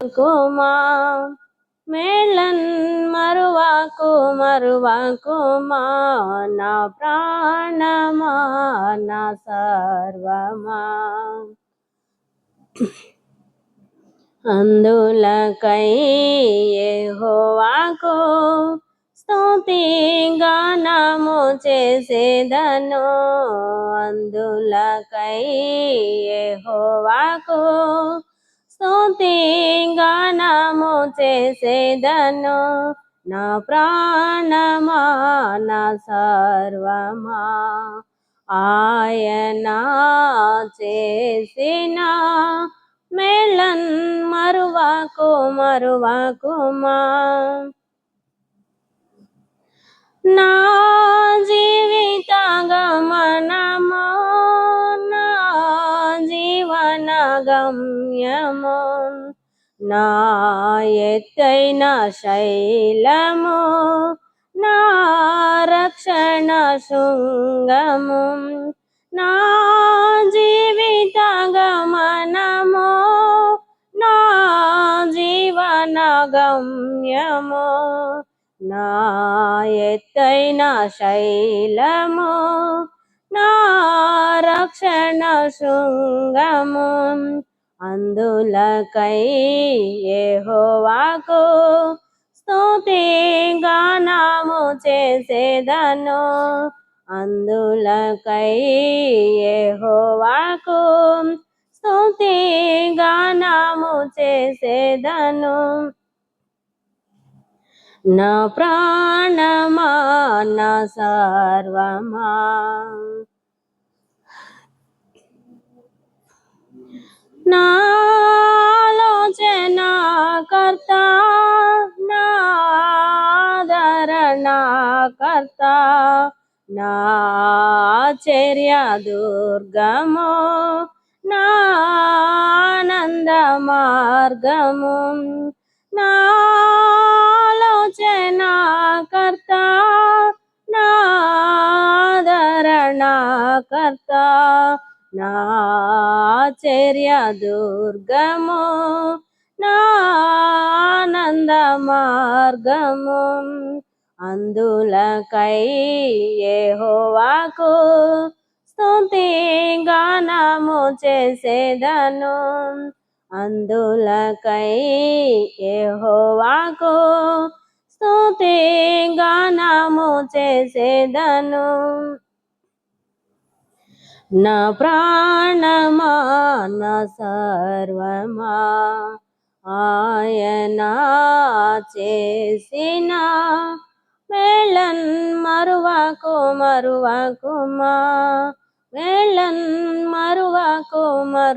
కుమా మేళన్ మరువకుమా నా ప్రాణమా నా సర్వమా అందులకై యెహోవాకు స్తుతి గానము చేసేదను అందులకై యెహోవాకు స్తుతి గానము చేసేదను నా ప్రాణమా నా సర్వమా ఆయన చేసిన మేళన్ మరువకుమా నా జీవిత గమనము నా జీవన గమ్యము నా ఎత్తైన శైలము నా రక్షణ శృంగము నా జీవిత గమనము నా జీవన గమ్యము నా ఎత్తైన శైలము నా రక్షణ శృంగము అందులకై యెహోవాకు స్తుతి గానము చేసేదను అందులకై యెహోవాకు స్తుతి గానము చేసేదను నా ప్రాణమా నా సర్వమా నా ఆలోచన కర్త నా ఆదరణ కర్త నా ఆశ్చర్య దుర్గము నా ఆనంద మార్గము నా ఆలోచన కర్త నా ఆదరణ కర్త నా ఆశ్చర్య దుర్గము నా ఆనంద మార్గము అందులకై యెహోవాకు స్తుతి గానము చేసేదను అందులకై యెహోవాకు స్తుతి గానము చేసేదను నా ప్రాణమా నా సర్వమా ఆయన చేసిన మేళన్ మరువకుమా మేళన్ మరువకుమా